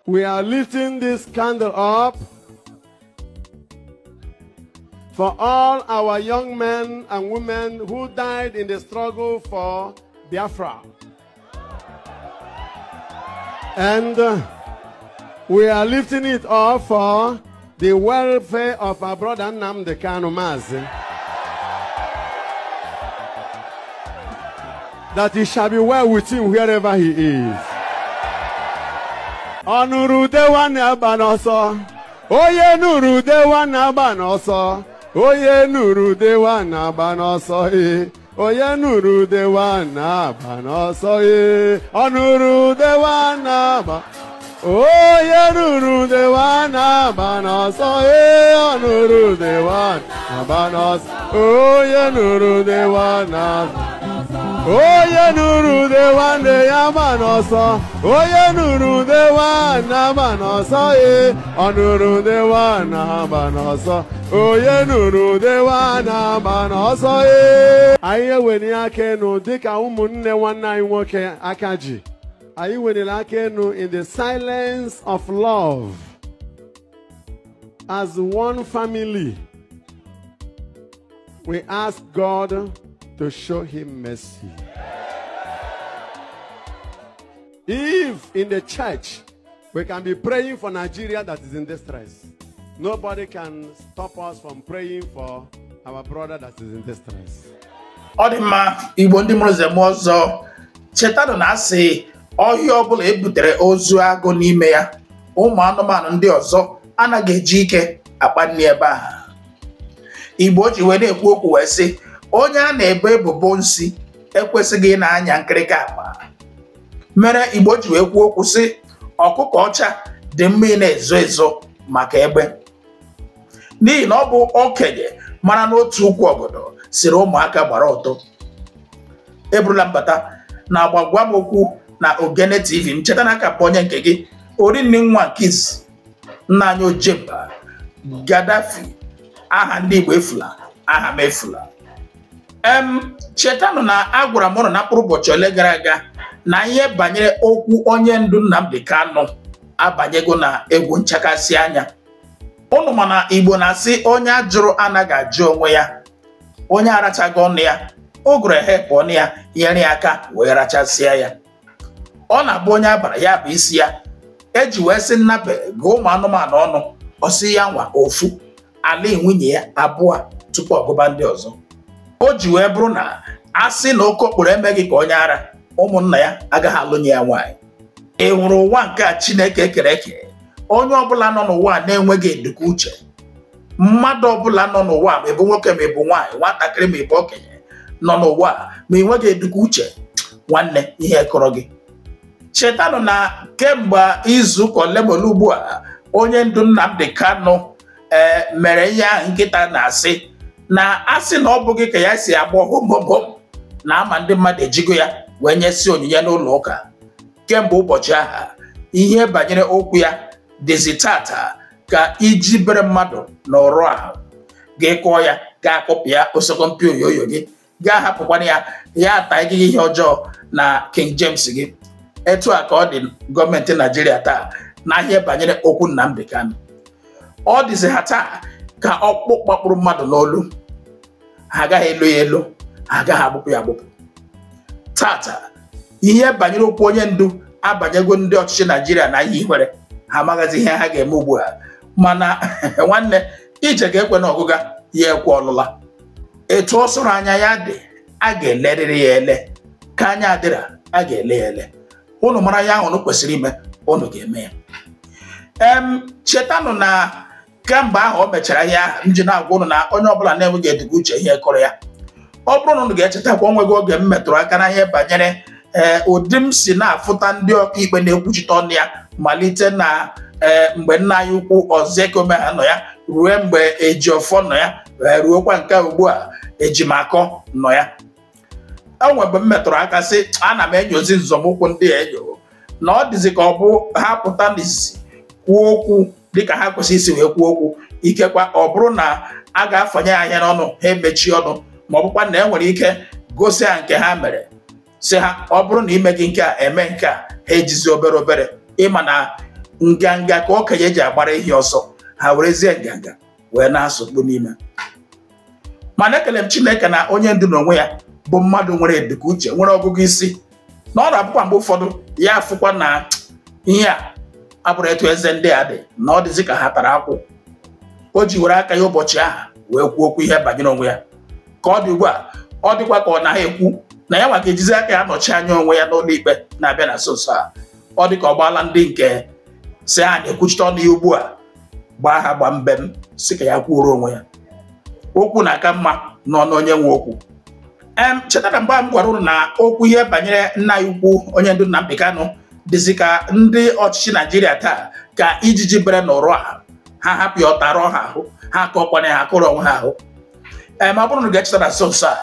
We are lifting this candle up for all our young men and women who died in the struggle for Biafra. And we are lifting it up for the welfare of our brother Nnamdi Kanu, that he shall be well with him wherever he is. Onuru dewa na banoso, oye nuru dewa na banoso, oye nuru dewa na banoso, oye nuru dewa na banoso, onuru dewa na ba, oye nuru dewa na banoso, onuru dewa na banoso, oye nuru dewa na. Oye nuru dewa ne yamanoso, oye nuru dewa na manoso, onuru dewa na manoso, oye nuru dewa na manoso. Aye weni akenu dika umunne wana inwoke akaji. Aye weni akenu in the silence of love, as one family. We ask God to show him mercy. If in the church we can be praying for Nigeria that is in distress, nobody can stop us from praying for our brother that is in distress. Odima Igbo ndị mụrụ zem ọzọ chetanu na asị ọhịa ọbụla ebutere ozu agụ n'ime ya, ụmụ anụmanụ ndị ọzọ anaghị eji ike akpani ebe a. Igbo ji wee na-ekwu okwu wee sị onye a na-ebo ebubo nsi ekwesịghị na-anya nkirika akpa. Mere Igbo ji wee kwuo okwu sị ọkụkọ ọcha dị mma na-ezo ezo maka egbe. N'ihi na ọ bụ okenye mara n'otu ukwu obodo siri ụmụaka gbara ọtọ. Eburula mbata na agbagwa m okwu na Ogene TV. Ncheta na aka onye nke gị Orinne nwa Kiz nna anyị Ojemba Gaddafi. Aha ndị Igbo efula, aha m efula. Chetanu na agwara m na mkpụrụ ụbọchị ole gara aga na ihe banyere okwu onye ndu Nnamdi Kanu abanyego na egwu nchakasị anya. Unu mana Igbo na-asị onye ajụrụ anaghị ajụ onwe ya. Onye arachaghị ọnụ ya, o gụrụ ehepụ ọnụ ya, nyere aka wee rachasịa ya. Ọ na-abụ onye abara ya bụ isi ya. Eji wee sị nnabe gụọ ụmụ anụmanụ ọnụ, ọsị ya nwa ofu, ala nwunye ya abụọ tupu ọgụba ndị ọzọ. O ji wee bụrụ na asị na oke okporo emeghị ka onye ara, ụmụnna ya agaghị alụnye ya nwaanyị. Ị hụrụ ụwa nke a Chineke kere eke, onye ọbụla nọ n'ụwa na-enweghị eduka uche. Mmadụ ọbụla nọ n'ụwa ma ịbụ nwoke ma ịbụ nwaanyị, nwatakịrị ma ịbụ okenye nọ n'ụwa ma ị nweghị eduka uche, nwanne ihe kọrọ gị. Chetanụ na kemgbe izu ụka ole ma ole ugbu a onye ndu Nnamdi Kanu mere ihe ahụ nkịta na-asị na asị na ọ bụghị ka ya si agba hom na ama ndị mmadụ ejigo ya wee nyesi onyinye n'ụlọ ụka. Kemgbe ụbọchị ahụ ihe banyere okwu ya dịzi tata ka iji bere mmadụ n'ọrụ ahụ ga-ekọ ya, ga-akọpụ ya osokompi oyoyo gị, ga-ahapụkwana ya ya ata gị ihe ọjọọ na King James gị. Etu a ka ọ dị gọọmenti Nigeria taa na ihe banyere okwu Nnamdi Kanu. Ọ dịzi ha taa ka ọkpụkpụ kpakpụrụ mmadụ n'olu, ha agaghị elu ya elu, ha agaghị agbụpụ ya agbụpụ. Tata ihe banyere okwu onye ndu abanyego ndị ọchịchị Nigeria na ihe nwere ha amaghazi ihe ha ga-eme ugbu a. Mana nwanne ije ga-ekwe na ọgụga ya ekwe ọlụla. Etu ọ sụrụ anya ya dị, a ga-elerịrị ya ele. Ka anya adịra, a ga-ele ya ele. Unu mara ya ahụ kwesịrị ime, unu ga-eme ya. Chetanụ na kemgbe ahụ o mechara ya nji na-agwa unu na onye ọbụla na-enweghị eduga uche ihe kọrọ ya. Ọ bụrụ na unu ga-echetakwa onwego oge m metụrụ aka na ihe banyere ụdị m si na-afụta ndị ọkaikpe na-ekwuchite ọnụ ya malite na mgbe nna anyị ukwu Ozekome ha nọ ya ruo mgbe Ejiofọ nọ ya ruokwa nke ugbu a Ejimakọ nọ ya. Enwebe m metụrụ aka sị ana m enyozi nzọmụkwụ ndị enyo na ọ dịzị ka ọ bụ ha pụta n'isi kwuo okwu dịka ha kwesịrị isi wee kwuo okwu. Ikekwa ọ bụrụ na a ga-afanye anya n'ọnụ ha emechi ọnụ ma ọ bụkwa na e nwere ike gosi ha nke ha mere si ha ọ bụrụ na ime gị nke a eme nke a ha ejizi obere obere ịma na nganga ka okenye ji agbara ihe ọsọ ha werezie nganga wee na-asụkpu n'ime. Mana ekele m Chineke na onye ndu n'onwe ya bụ mmadụ nwere edika uche nwere ọgụgụ isi na ọ na-abụkwa mgbe ụfọdụ ya afụkwa na ihe a abụrụ etu eze ndị a dị na ọ dịzi ka ha tara akwụ. O ji were aka ya ụbọchị ahụ wee kwuo okwu ihe banyere onwe ya ka ọ dị ugbu a ọ dịkwa ka ọ naghị ekwu na ya nwa ga-ejizi aka ya nọchi anya onwe ya n'ụlọ ikpe na-abịa na nso nso a. Ọ dị ka ọ gbaala ndị nke si ha na-ekwuchite ọnụ ya ugbu a gbaa ha gba mbem si ka ya kwuoro onwe ya. Okwu na-aka mma n'ọnụ onye nwe okwu. Cheta na mgbe m gwara unu na okwu ihe banyere nna ya ukwu onye ndu Nnamdi Kanu dịzi ka ndị ọchịchị Naijiria taa ka ijiji bere n'ụrụ a ha hapụ ya ọtarọ ha ahụ ha kọkwana ha akụrụ onwe ha ahụ. Ma ọ bụrụ na ga-echeta na nso nso a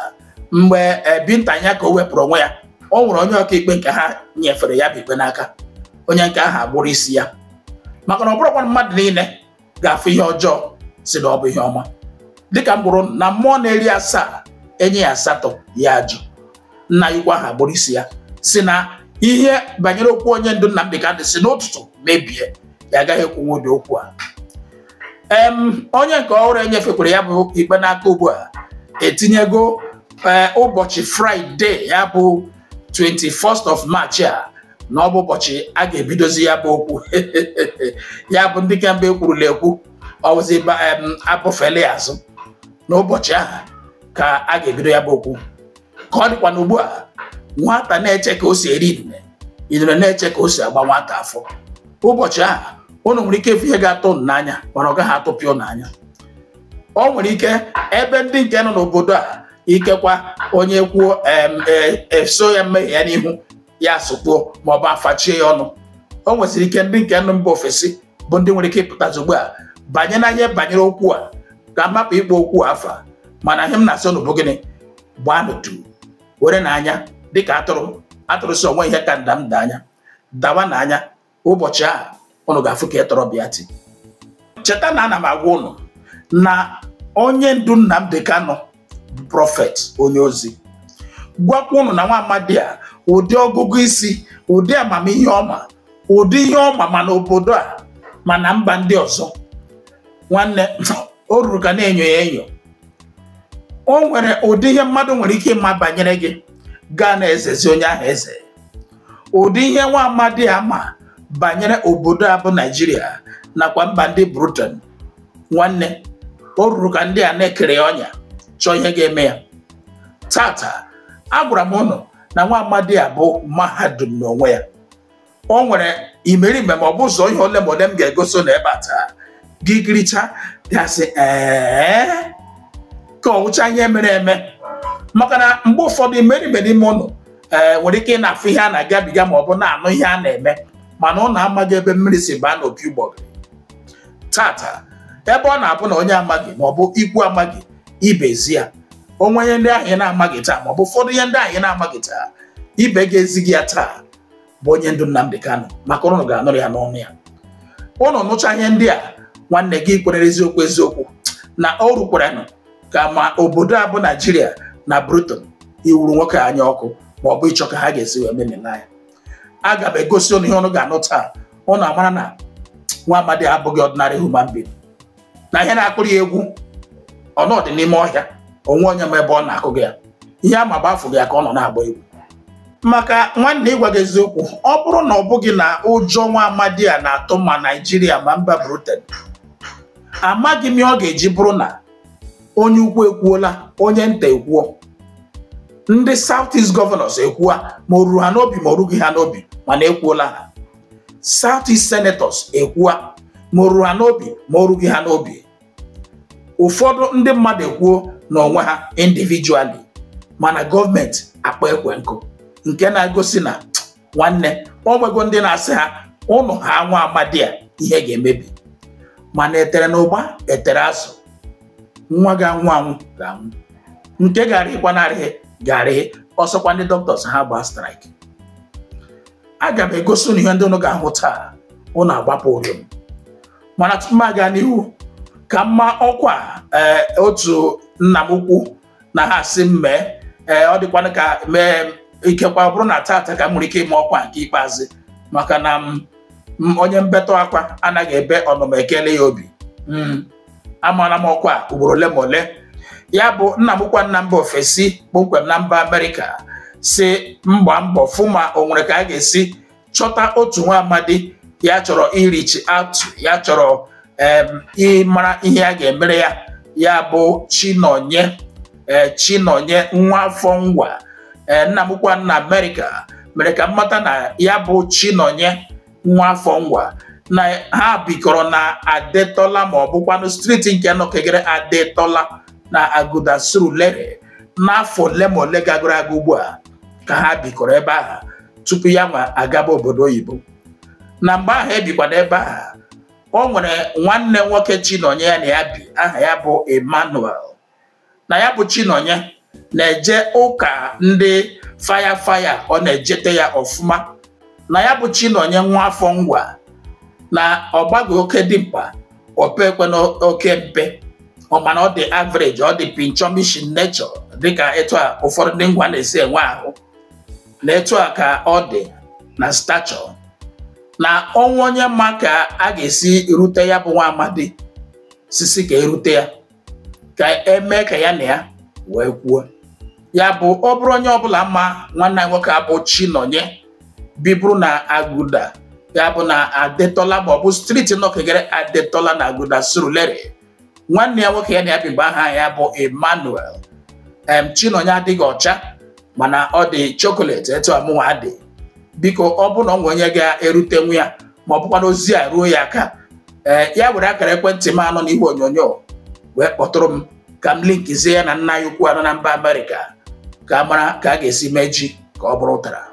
mgbe Binta ya ka o wepụrụ onwe ya o nwere onye ọkaikpe nke ha nyefere ya bụ ikpe n'aka onye nke ahụ agbụrụ isi ya maka na ọ bụrụkwa mmadụ niile ga-afụ ihe ọjọọ si na ọ bụ ihe ọma. Dịka m gwụrụ na mmụọ na-eri asaa enyi ya asatọ ya ajụ nna ya ukwu ahụ agbụrụ isi ya si na ihe banyere okwu onye ndu Nnamdi Kanu si n'ụtụtụ mebie ya agaghị ekwuwe ụdị okwu a. Onye nke ọhụrụ enyefekwara ya bụ ikpe n'aka ugbu a etinyego ụbọchị Fraịde ya bụ 21st of March a na ọ bụ ụbọchị a ga-ebidozi ya bụ okwu ya bụ ndị kemgbe ekwurula ekwu ọwụzi abụfele azụ n'ụbọchị ahụ ka a ga-ebido ya bụ okwu. Ka ọ dịkwa n'ugbu a nwata na-eche ka o si eri idune na-eche ka o si agba nwata afọ. Ụbọchị ahụ unu nwere ike ihe ga-atụ n'anya mana ọ gaghị atụpịa n'anya. O nwere ike ebe ndị nke nọ n'obodo a ikekwa onye kwuo eso ya mmehie ya n'ihu ya asụkpuo maọbụ afachie ya ọnụ. O nwesịrị ike ndị nke nọ mba ofesi bụ ndị nwere ike ịpụtazi ugbu a banye na ihe banyere okwu a ka mapụ ikpo okwu afa mana ihe m na-asị unu bụ gịnị gbaa n'otu were n'anya dịka atụrụ si onwe ihe ka ndam anya dawa n'anya. Ụbọchị ahụ unu ga-afụ ka ịtọrọ bịa ti. Cheta na ana m agwa unu na onye ndu Nnamdi Kanu bụ prọfet onye ozi. Gwakwa unu na nwa amadi a ụdị ọgụgụ isi ụdị amamihe ọma ụdị ihe ọma ma n'obodo a ma na mba ndị ọzọ nwanne o ruru ka na-enyo ya enyo. O nwere ụdị ihe mmadụ nwere ike ịma banyere gị gaa na-ezezi onye ahụ eze. Ụdị ihe nwa amadi a ma banyere obodo a bụ Naijiria nakwa mba ndị Britain nwanne o ruru ka ndị a na-ekere ọnya chọọ ihe ga-eme ya. Tata agwara m unu na nwa amadi a bụ mahadum n'onwe ya. O nwere imerime ma ọ bụ ụzọ ihe ole ma ole m ga-egosi na ebe a taa gị giricha gasị ka ọ wụcha ihe mere eme maka na mgbe ụfọdụ imerime n'ime ụnụ nwere ike ị na-afụ ihe a na-agabiga ma ọ bụ na-anụ ihe a na-eme mana ọ na-amaghị ebe mmiri si baa n'opi ụgbọgịrị. Tata ebe ọ na-abụ na onye amaghị ma ọ bụ ikwu amaghị ibezi ya onwe ihe ndị ahụ ị na-amaghị taa ma ọ bụ ụfọdụ ihe ndị ahụ ị na-amaghị taa ibe ga-ezighị ya taa bụ onye ndu Nnamdi Kanu maka ụnụ ga-anụrụ ya n'ọnụ ya. Ụnụ nụcha ihe ndị a nwanne gị kwerere eziokwu eziokwu na o rukwaranụ ka ma obodo a bụ Naijiria na Britain iwuru nwoke anya ọkụ ma ọ bụ ịchọ ka ha ga-esi wee memela ya. Aga m egosi ụnụ ihe ụnụ ga-anụ taa ụnụ amara na nwa amadi abụghị ordinary human being na ihe na-akụrụ ya egwu ọnọdụ n'ime ọhịa onwe onye ma ebe ọ na-akụghị ya ihe ama gbafụghị ya ka ọ nọ na-agba egwu. Maka nwanne ịgwa gị eziokwu ọ bụrụ na ọ bụghị na ụjọ nwa amadi a na-atụ ma Naijiria ma mba Britain amaghị m ihe ọ ga-eji bụrụ na onye ukwu ekwuola onye nta ekwuo ndị South East Governors ekwuo ma o ruru ha n'obi ma o rughị ha n'obi mana ekwuola ha. South East Senators ekwuo ma o ruru ha n'obi ma o rughị ha n'obi. Ụfọdụ ndị mmadụ ekwuo n'onwe ha individually mana gọọmenti akpa ekwe nkụ nke na-egosi na nwanne o nwego ndị na-asị ha ụnụ ha nwa amadi a ihe ga-emebi mana etere na ụgba etere azụ nwa ga-anwụ anwụ ga-anwụ nke ga-arịkwa narịghị ga-arịghị ọsọkwa ndị doctors ha gba strike. Aga m egosi unu ihe ndị unu ga-ahụ taa unu agbapụ ụlọ mana tupu m aga n'ihu ka mma ọkwa otu nna m ukwu na ha si mme ọ dịkwana ka mee ikekwa bụrụ na tata ka m nwere ike ime ọkwa nke ikpeazụ maka na onye mbetọ akwa anaghị ebe ọnụma ekele ya obi. Amara m ọkwa ugboro ole ma ole. Ya bụ nna m ukwu na mba ofesi kpọmkwem na mba Amerịka si mgba mbọ fụ ma o nwere ka a ga-esi chọta otu nwa amadi ya chọrọ irichi out, ya chọrọ ịmara ihe a ga-emere ya. Ya bụ Chinonye nwa afọ ngwa. Nna m ukwu na Amerịka mere ka mmata na ya bụ Chinonye nwa afọ ngwa na ha bikọrọ na Adetola ma ọ bụkwanụ steeti nke nọkegere Adetola na Aguda Surulere n'afọ ole ma ole gagoro aga ugbu a ka ha bikọrọ ebe ahụ tupu ya nwa agaba obodo oyibo. Na mgbe ahụ ebikwana ebe ahụ o nwere nwanne nwoke Chinonye ya na ya bi, aha ya bụ Emmanuel. Na ya bụ Chinonye na-eje ụka ndị faya ọ na-ejete ya ọfụma. Na ya bụ Chinonye nwa afọ ngwa na ọgbago oke dimkpa opekwe n'oke mpe ọmana ọ dị average, ọ dị pinchomish nature dịka etu a ụfọdụ ndị ngwa na-esi enwe ahụ na etu a ka ọ dị na stature. Na ọnwa onye mma ka a ga-esi rute ya bụ nwa amadi sisi ka erute ya ka eme ka ya na ya wee kwuo. Ya bụ ọ bụrụ onye ọbụla mma nwanne nwoke abụ Chinonye biburu na Aguda, ya bụ na Adetola ma ọ bụ steeti nọkegere Adetola na Aguda Surulere. Nwanne ya nwoke ya na ya bi mgbe aha ya bụ Emmanuel. Chinonye adịghị ọcha mana ọ dị chocolate etu amụnwa dị. Biko ọ bụ na ọ nwere onye ga-erute nwa ya ma ọ bụkwa ozi a ruo ya aka, ya were akara ekwentị m anọ n'ihu onyonyo wee kpọtụrụ m ka m linkizie ya na nna ya ukwu anọ na mba Amerịka ka mara ka a ga-esi meji ka ọ bụrụ ụtara.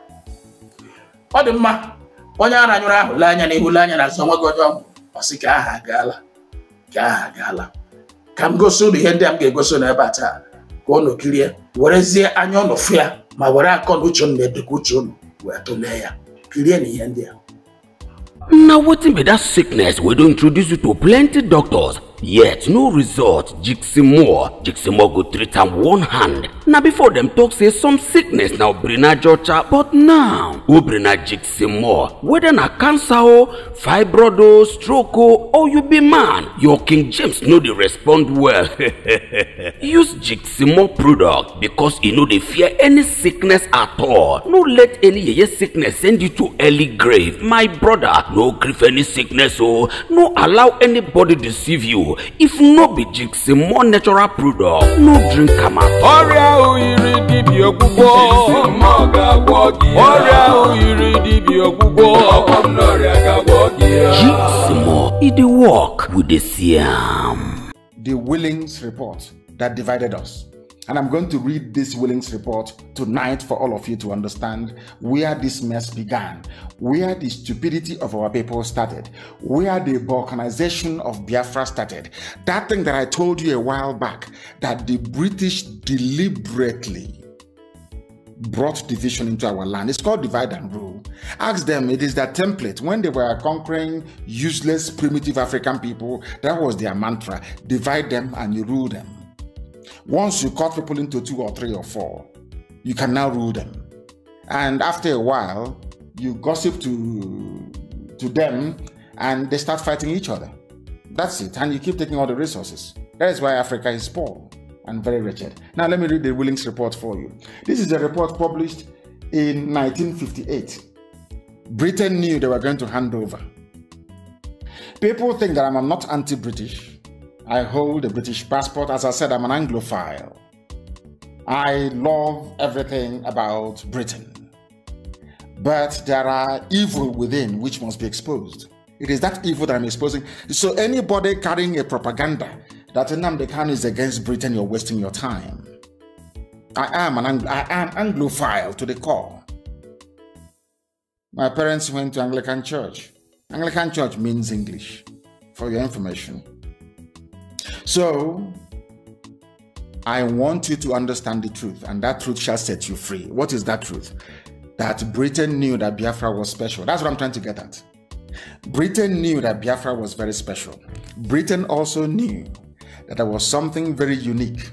Ọ dị mma onye ara nyụrụ ahụ lee anya n'ihu lee anya na azụ onwe gị onye ọ sị ka aha agaala ka m gosi ụlọ ihe ndị a m ga-egosi n'ebe a taa ka unu kirie werezie anya ụnụ fụ ya ma were akọ na uche unu na-edekwa uche unu wee tụlee ya kirie na ihe ndị a. Now wetin be that sickness we don introduce you to plenty doctors yet no result. Jiximo go treat am one hand. Now before them talk say some sickness now brina jocha, but now who brina Jiximo, whether na cancer o, fibroid o, stroke o, or you be man, your King James no dey respond well. Use Jiximo product because e no dey fear any sickness at all. No let any yeye sickness send you to early grave. My brother, no grief any sickness o. No allow anybody deceive you. If no be Jiximo natural product, no drink am at all. Ọrịa oyiri dibịa ọgwụgwọ. Jiximo ga-agwọ gị. Ọrịa oyiri dibịa ọgwụgwọ. Ọgwọ m n'ọrịa ga-agwọ gị. Jiximo, e dey work with the Siam. The Willings report that divided us. And I'm going to read this Willings report tonight for all of you to understand where this mess began, where the stupidity of our people started, where the balkanization of Biafra started. That thing that I told you a while back, that the British deliberately brought division into our land. It's called divide and rule. Ask them, it is their template. When they were conquering useless, primitive African people, that was their mantra. Divide them and you rule them. Once you cut people into 2 or 3 or 4, you can now rule them. And after a while, you gossip to them and they start fighting each other. That's it. And you keep taking all the resources. That is why Africa is poor and very wretched. Now let me read the Willings report for you. This is a report published in 1958. Britain knew they were going to hand over. People think that I'm not anti-British. I hold a British passport. As I said, I'm an Anglophile. I love everything about Britain. But there are evil within which must be exposed. It is that evil that I'm exposing. So anybody carrying a propaganda that Nnamdi Kanu is against Britain, you're wasting your time. I am Anglophile to the core. My parents went to Anglican Church. Anglican Church means English, for your information. So, I want you to understand the truth, and that truth shall set you free. What is that truth? That Britain knew that Biafra was special. That's what I'm trying to get at. Britain knew that Biafra was very special. Britain also knew that there was something very unique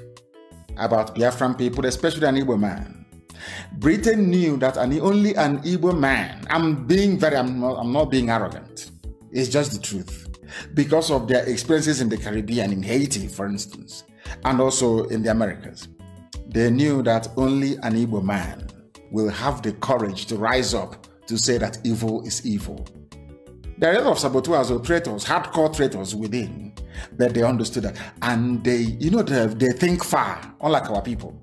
about Biafran people, especially an Igbo man. Britain knew that only an Igbo man, I'm not being arrogant. It's just the truth. Because of their experiences in the Caribbean, in Haiti, for instance, and also in the Americas. They knew that only an Igbo man will have the courage to rise up to say that evil is evil. There are a lot of saboteurs or traitors, hardcore traitors within, but they understood that. And they think far, unlike our people.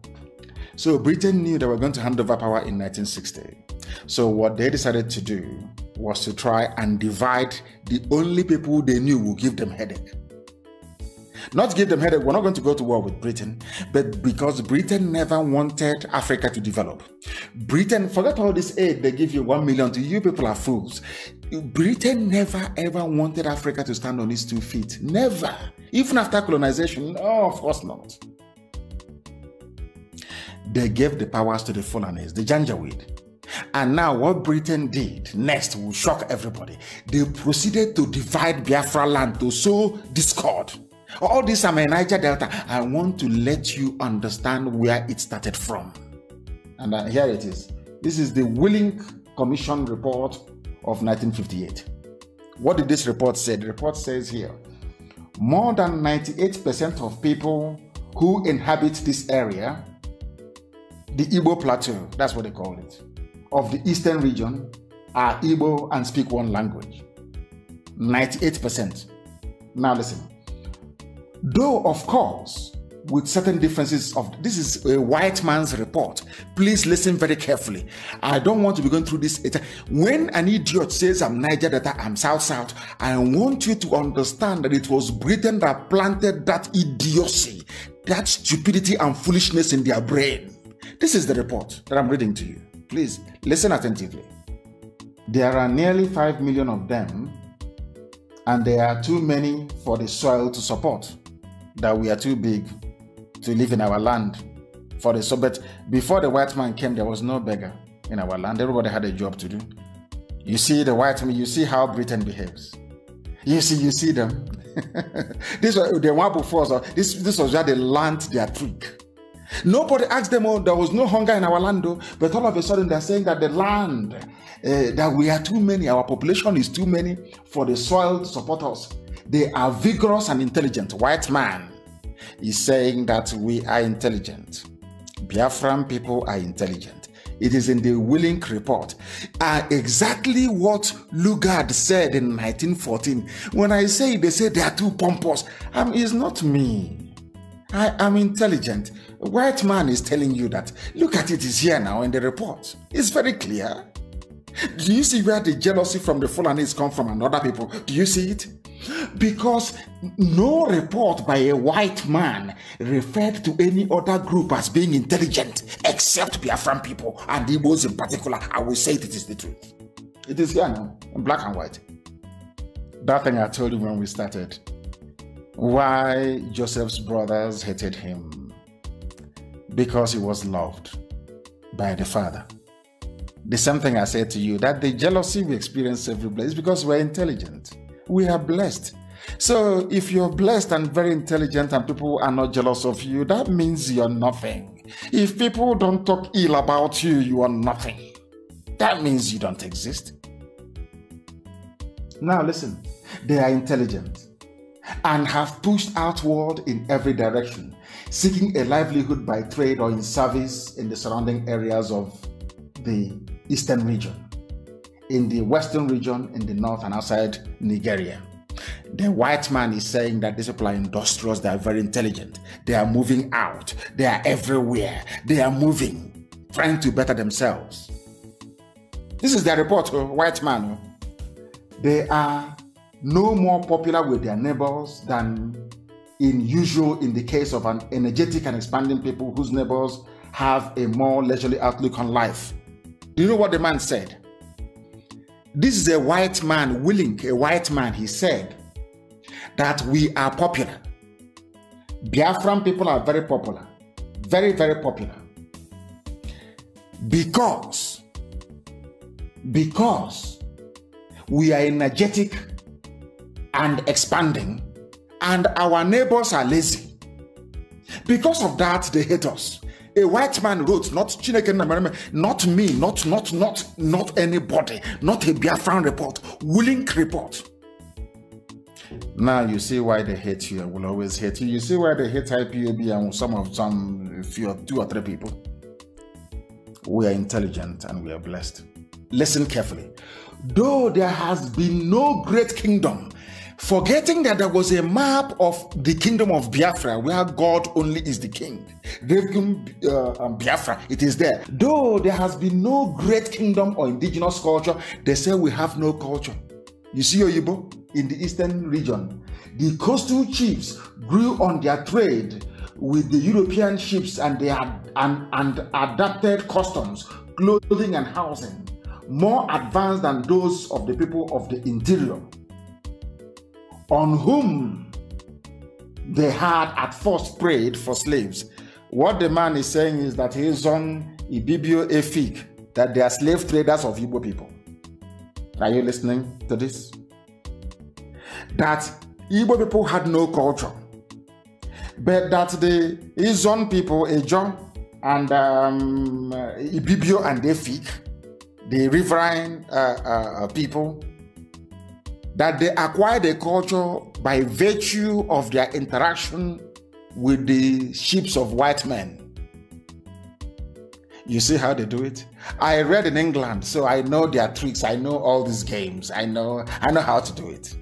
So Britain knew they were going to hand over power in 1960. So what they decided to do was to try and divide the only people they knew would give them headache. Not give them headache, we're not going to go to war with Britain, but because Britain never wanted Africa to develop. Britain, forget all this aid they give you 1 million to, you people are fools. Britain never ever wanted Africa to stand on its 2 feet. Never. Even after colonization, no, of course not. They gave the powers to the Fulanis, the Janjaweed. And now what Britain did next will shock everybody. They proceeded to divide Biafra land to sow discord. All this, I'm a Niger Delta. I want to let you understand where it started from. And here it is. This is the Willing Commission report of 1958. What did this report say? The report says here, more than 98% of people who inhabit this area, the Igbo Plateau, that's what they call it, of the eastern region are Igbo and speak one language. 98%. Now listen. Though, of course, with certain differences of, this is a white man's report. Please listen very carefully. I don't want to be going through this. When an idiot says I'm Niger Delta, I'm South, I want you to understand that it was Britain that planted that idiocy, that stupidity and foolishness in their brain. This is the report that I'm reading to you. Please listen attentively. There are nearly 5 million of them, and there are too many for the soil to support. That we are too big to live in our land for the But before the white man came, there was no beggar in our land. Everybody had a job to do. You see the white man, you see how Britain behaves. You see them. This was the one before, so this was where they learned their trick. Nobody asked them, oh, there was no hunger in our land, though, but all of a sudden they're saying that the land, that we are too many, our population is too many for the soil to support us. They are vigorous and intelligent. White man is saying that we are intelligent. Biafran people are intelligent. It is in the Willing report. Exactly what Lugard said in 1914. When I say they say they are too pompous, it's not me. I am intelligent. A white man is telling you that. Look at it, is here now in the report. It's very clear. Do you see where the jealousy from the Fulanis come from and other people? Do you see it? Because no report by a white man referred to any other group as being intelligent except Biafran people and Igbos in particular. I will say it is the truth. It is here now, in black and white. That thing I told you when we started. Why Joseph's brothers hated him? Because he was loved by the Father. The same thing I said to you, that the jealousy we experience every day is because we're intelligent. We are blessed. So if you're blessed and very intelligent and people are not jealous of you, that means you're nothing. If people don't talk ill about you, you are nothing. That means you don't exist. Now listen, they are intelligent and have pushed outward in every direction, seeking a livelihood by trade or in service in the surrounding areas of the eastern region, in the western region, in the north and outside Nigeria. The white man is saying that these people are industrious, they are very intelligent, they are moving out, they are everywhere, they are moving, trying to better themselves. This is their report, white man. They are no more popular with their neighbors than in the case of an energetic and expanding people whose neighbors have a more leisurely outlook on life. Do you know what the man said? This is a white man, Willing, a white man. He said that we are popular. Biafran people are very popular. Very, very popular. Because we are energetic and expanding, and our neighbors are lazy. Because of that, they hate us. A white man wrote, not Chineke, not me, not anybody, not a Biafran report, willing report. Now you see why they hate you and will always hate you. You see why they hate IPOB and some few, 2 or 3 people. We are intelligent and we are blessed. Listen carefully. Though there has been no great kingdom, forgetting that there was a map of the kingdom of Biafra where God only is the king. Biafra, it is there. Though there has been no great kingdom or indigenous culture, they say we have no culture. You see Oyibo in the eastern region, the coastal chiefs grew on their trade with the European ships and they and adapted customs, clothing and housing more advanced than those of the people of the interior, on whom they had at first prayed for slaves. What the man is saying is that he is on Ibibio Efik, that they are slave traders of Igbo people. Are you listening to this? That Igbo people had no culture, but that the Izon people, Ejo and Ibibio and Efik, the riverine people, that they acquired a culture by virtue of their interaction with the ships of white men. You see how they do it? I read in England, so I know their tricks. I know all these games. I know how to do it.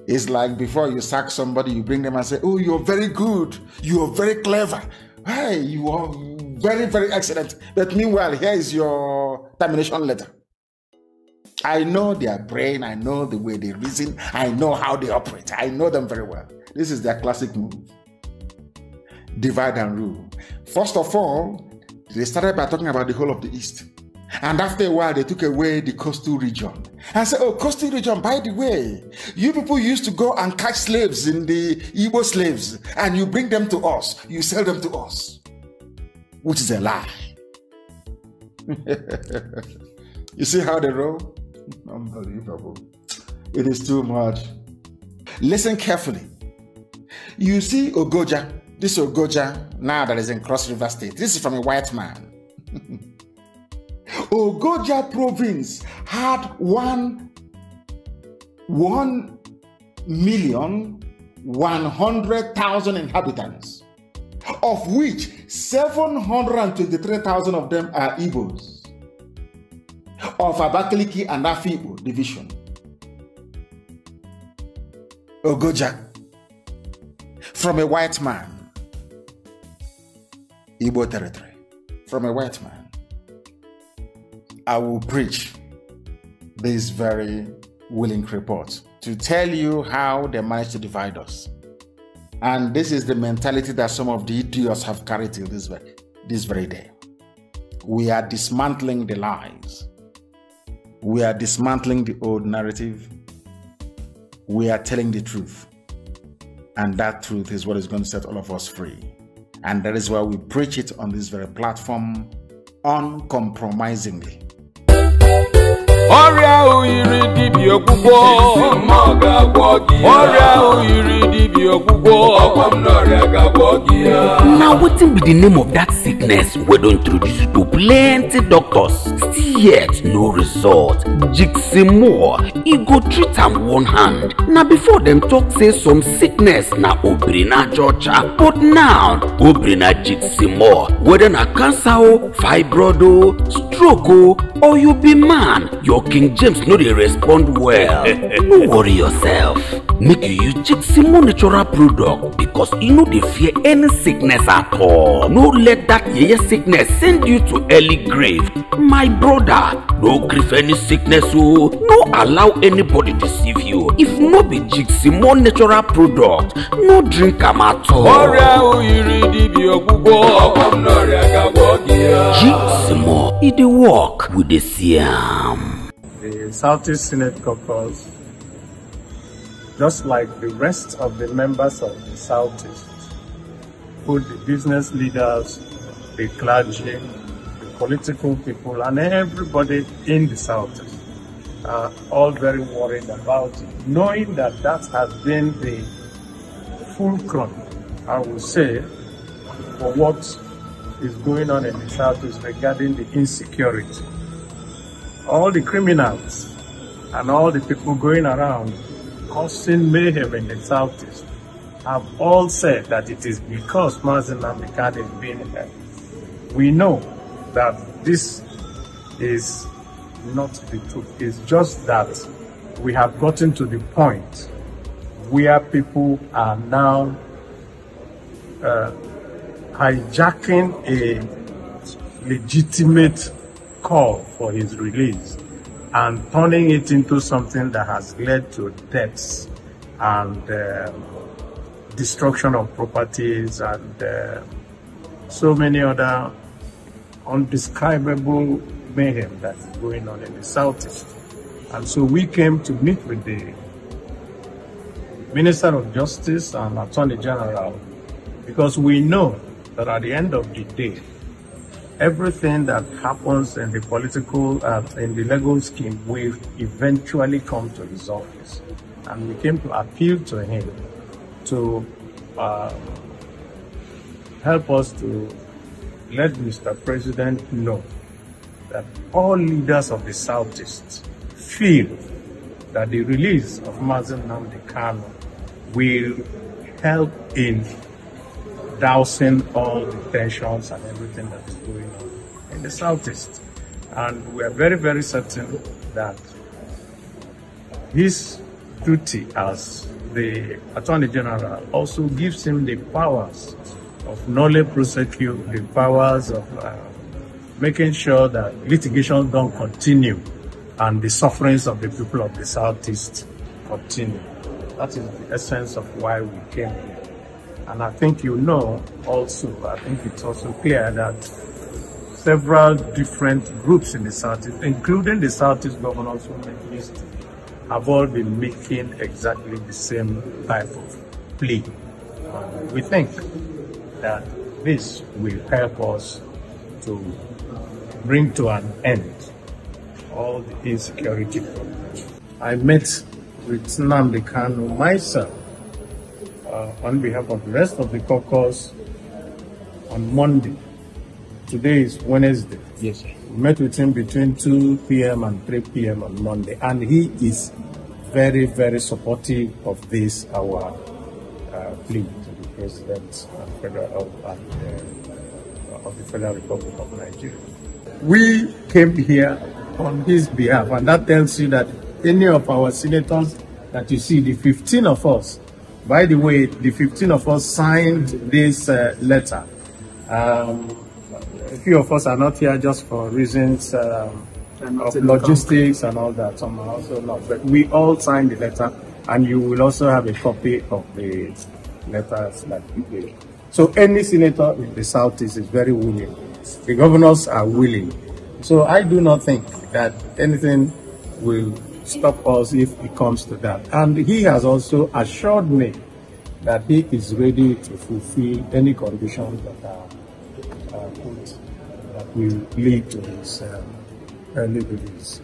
It's like before you sack somebody, you bring them and say, oh, you're very good. You're very clever. Hey, you are very, very excellent. But meanwhile, here is your termination letter. I know their brain. I know the way they reason. I know how they operate. I know them very well. This is their classic move. Divide and rule. First of all, they started by talking about the whole of the East. And after a while, they took away the coastal region. And said, oh, coastal region, by the way, you people used to go and catch slaves in the Igbo slaves, and you bring them to us. You sell them to us. Which is a lie. You see how they roll? Unbelievable. It is too much. Listen carefully. You see Ogoja, this Ogoja, now that is in Cross River State. This is from a white man. Ogoja province had 1,100,000 inhabitants, of which 723,000 of them are Igbos, of Abakaliki and Afibo division. Ogoja, from a white man, Igbo territory, from a white man. I will preach this very willing report to tell you how they managed to divide us. And this is the mentality that some of the idiots have carried till this very day. We are dismantling the lies. We are dismantling the old narrative. We are telling the truth. And that truth is what is going to set all of us free. And that is why we preach it on this very platform uncompromisingly. Now what be the name of that sickness we don't introduce you to plenty doctors, still yet no result? Jiximo, he go treat am one hand. Now before them talk say some sickness na obrina Georgia, but now obrina Jiximo, whether na cancer o, fibroid o, stroke o, or you be man, your King James no dey respond well. No worry yourself. Make you use Jiximo natural product because you no dey fear any sickness at all. No let that yeye sickness send you to early grave. My brother, no grief any sickness o. No allow anybody deceive you. If no be Jiximo natural product, no drink am at all. Jiximo, e dey work with the Siam. The Southeast Senate Caucus, just like the rest of the members of the Southeast, put the business leaders, the clergy, the political people, and everybody in the Southeast are all very worried about it, knowing that that has been the fulcrum, I would say, for what is going on in the Southeast regarding the insecurity. All the criminals and all the people going around causing mayhem in the Southeast have all said that it is because Nnamdi Kanu is being held. We know that this is not the truth. It's just that we have gotten to the point where people are now hijacking a legitimate call for his release and turning it into something that has led to deaths and destruction of properties and so many other undescribable mayhem that is going on in the Southeast. And so we came to meet with the Minister of Justice and Attorney General because we know that at the end of the day, everything that happens in the political, in the legal scheme will eventually come to his office. And we came to appeal to him to help us to let Mr. President know that all leaders of the Southeast feel that the release of Nnamdi Kanu will help in dousing all the tensions and everything that is going on in the Southeast. And we are very, very certain that his duty as the Attorney General also gives him the powers of nolle prosequi, the powers of making sure that litigation don't continue and the sufferings of the people of the Southeast continue. That is the essence of why we came here. And I think you know also, I think it's also clear that several different groups in the Southeast, including the Southeast Governors Women's List, have all been making exactly the same type of plea. We think that this will help us to bring to an end all the insecurity problems. I met with Nnamdi Kanu myself on behalf of the rest of the caucus on Monday. Today is Wednesday. Yes, sir. We met with him between 2 p.m. and 3 p.m. on Monday, and he is very, very supportive of this, our plea to the President of the Federal Republic of Nigeria. We came here on his behalf, and that tells you that any of our senators that you see, the 15 of us, by the way, the 15 of us signed this letter. A few of us are not here just for reasons of logistics and all that. Some are also not. But we all signed the letter, and you will also have a copy of the letters that we gave. So any senator in the Southeast is very willing. The governors are willing. So I do not think that anything will stop us if it comes to that. And he has also assured me that he is ready to fulfill any conditions that are put that will lead to his early release.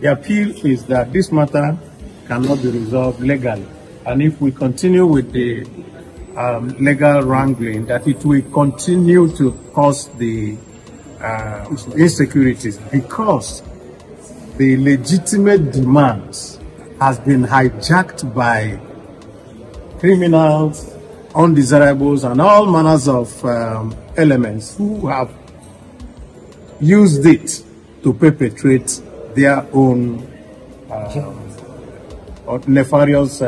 The appeal is that this matter cannot be resolved legally, and if we continue with the legal wrangling, that it will continue to cause the insecurities, because the legitimate demands has been hijacked by criminals, undesirables, and all manners of elements who have used it to perpetrate their own nefarious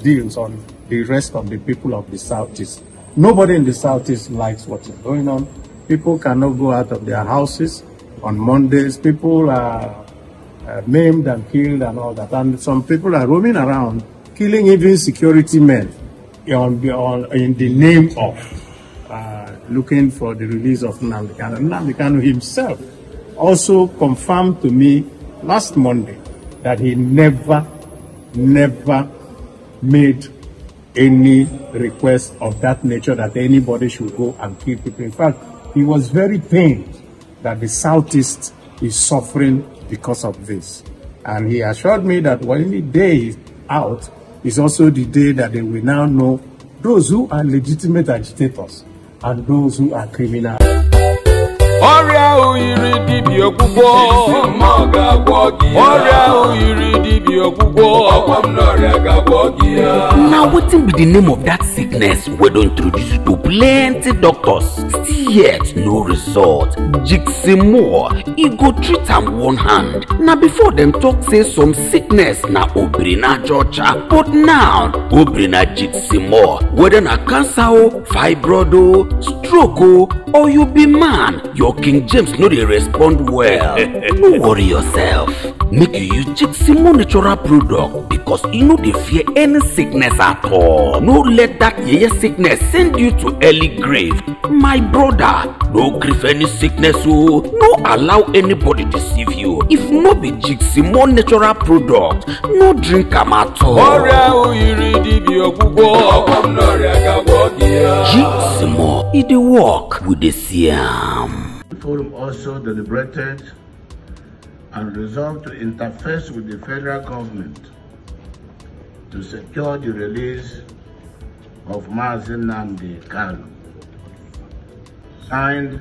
deals on the rest of the people of the Southeast. Nobody in the Southeast likes what is going on. People cannot go out of their houses on Mondays. People are maimed and killed and all that. And some people are roaming around, killing even security men in the name of looking for the release of Nnamdi Kanu. Nnamdi Kanu himself also confirmed to me last Monday that he never made any request of that nature that anybody should go and kill people. In fact, he was very pained that the Southeast is suffering because of this. And he assured me that when the day is out, is also the day that they will now know those who are legitimate agitators and those who are criminals. Ọrịa oyiri dibịa ọgwụgwọ ọrịa oyiri dibịa ọgwụgwọ Now wetin be the name of that sickness we don introduce you to plenty doctors still yet no result. Jiximore, e go treat am one hand. Na before them talk say some sickness na obrina chocha, but now obrina Jiximore, whether na cancer o, fibroid o, stroke o, or you be man, your King James no dey respond well. No worry yourself. Make you use Jiximore natural product because you no dey fear any sickness at all. No let that yeye sickness send you to early grave. My brother, no grief any sickness o. No allow anybody deceive you. If no be Jiximore natural product, no drink am at all. Jiximore, e dey work with the Siam. The forum also deliberated and resolved to interface with the federal government to secure the release of Nnamdi Kanu. Signed,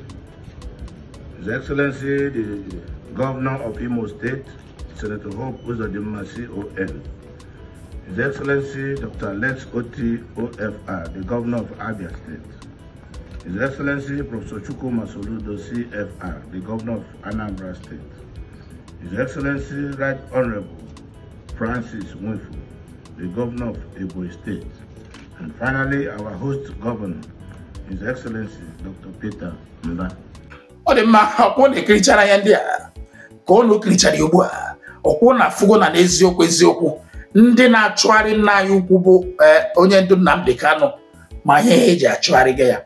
His Excellency the Governor of Imo State, Senator Hope Uzodimasi ON. His Excellency Dr. Lex Oti OFR, the Governor of Abia State. His Excellency Professor Chukwu Masoludo CFR, the Governor of Anambra State. His Excellency Right Honorable Francis Winfu, the Governor of Ebonyi State. And finally, our host governor, His Excellency Dr. Peter Mbaka. Odema hakuna ikirichara ya ndia kono ikirichara yobu okuna fugo na eziokwu ndị na-achụgharị nna anyị ukwu bụ onye ndu Nnamdi Kanu ma ihe eji achụgharị ga ya.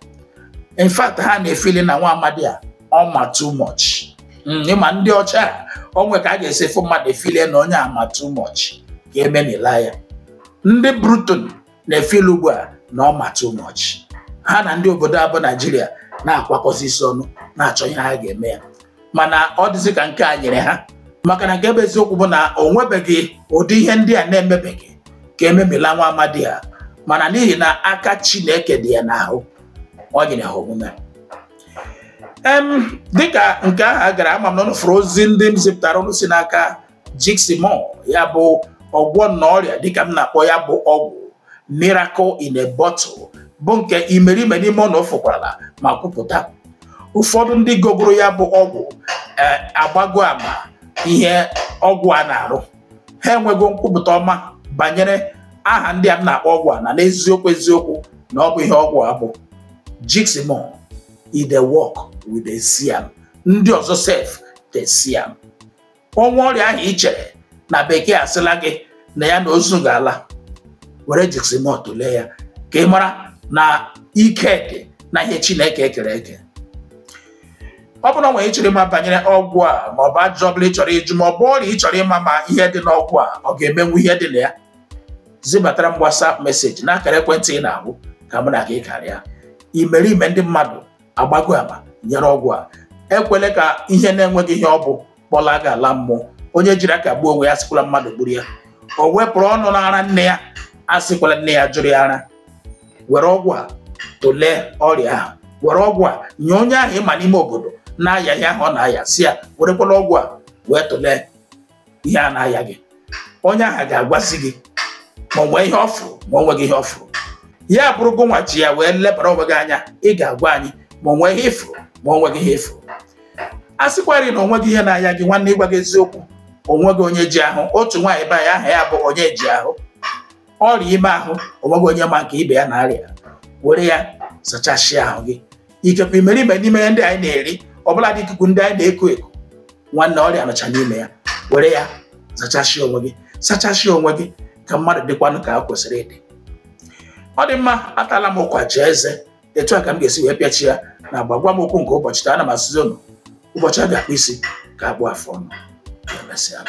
In fact, ha na-efili na nwa amadi a ọma too much. Ịma ndị ọcha onwe ka a ga-esi fụ mmadụ efili na onye ama too much ka emenila ya. Ndị Bruton na-efili ugbu a na ọma too much. Ha na ndị obodo abụ Nigeria na-akwakọsi isi ọnụ na-achọ ihe ha ga-eme ya. Mana ọ dịzị ka nke a nyere ha maka na nke bụ eziokwu bụ na o nwebeghị ụdị ihe ndị a na-emebeghị ka ememela nwa amadi a, mana n'ihi na aka Chineke dị ya n'ahụ ọ nyere ha omume. Dịka nke ahụ gara ama m n'ọnụfụrụ ozi ndị m zipụtara ọnụ si n'aka Jiximore, ya bụ ọgwọ na ọrịa dịka m na-akpọ ya bụ ọgwụ miracle in a bottle, bụ nke imerime n'ime ọnụ fụkwara ma kwupụta. Ụfọdụ ndị gogoro ya bụ ọgwụ agbago ama ihe ọgwụ a na-arụ, ha enwego nkwupụta ọma banyere aha ndị a na-akpọ ọgwụ a na eziokwu na ọ bụ ihe ọgwụ a bụ. Jiximore is the work with the Siam. Ndị ọzọ sef the Siam. Ọnwa ọrịa ahụ i chere na bekee asịla gị na ya na ozu ga-ala, were Jiximore tụlee ya ka ị mara na ike dị na ihe Chineke ekere eke. Ọ bụrụ na nwere ịchọrọ ịma banyere ọgwụ a ma ọ bụ ajọ ọbụla ịchọrọ ịjụ ma ọ bụ ọrịa ịchọrọ ịma ma ihe dị n'ọgwụ a ọ ga-emenwu ihe dị na ya, zibatara m WhatsApp meseji n'akara ekwentị ị na-ahụ ka mụ na gị karịa. Imerime ndị mmadụ agbago ama nyere ọgwụ a. Ekwele ka ihe na-enweghị ihe ọ bụ kpọla ga-ala mmụọ. Onye jiri aka gbuo onwe ya asịkwala mmadụ gburu ya. O wepụrụ ọnụ n'ara nne ya, asịkwala nne ya jụrụ ya ara. Were ọgwụ a tụlee ọrịa ahụ. Were ọgwụ a nye onye ahụ ịma n'ime obodo na-aya ya ahụ ọ na-aya, si ya werekwala ọgwụ a wee tụlee ihe a na-aya gị. Onye ahụ ga-agwazi gị ma o nwee ihe ọ fụrụ ma o nweghị ihe ọ fụrụ. Ya bụrụgo nwa ji ya wee lebara onwe gị anya, ị ga-agwa anyị ma o nwee ihe ịfụrụ ma o nweghị ihe ịfụrụ. A sịkwarị na o nweghị ihe na-aya gị, nwanne ịgwa gị eziokwu, o nweghị onye ji ahụ. Otu nwaanyị be anyị aha ya bụ onye ji ahụ. Ọrịa ime ahụ o nweghị onye ma nke ibe ya na-arịa. Were ya sachasịa ahụ gị. Ikekwe imerime n'ime ndị anyị na-eri, ọbụla dị ikuku ndị anyị na-eku eku, nwanne ọrịa nọcha n'ime ya. Were ya sachasịa onwe gị, sachasịa onwe gị ka mmadụ dịkwanụ ka o kwesịrị ịdị. Ọ dị mma, atala m ụkwa ji eze, etu a ka m ga-esi wee pịachi ya na gbagwa m okwu nke ụbọchị taa. Ana m asịzi unu ụbọchị a ga-akpụ isi ka akpụ afọ ọnụ. Emesịa.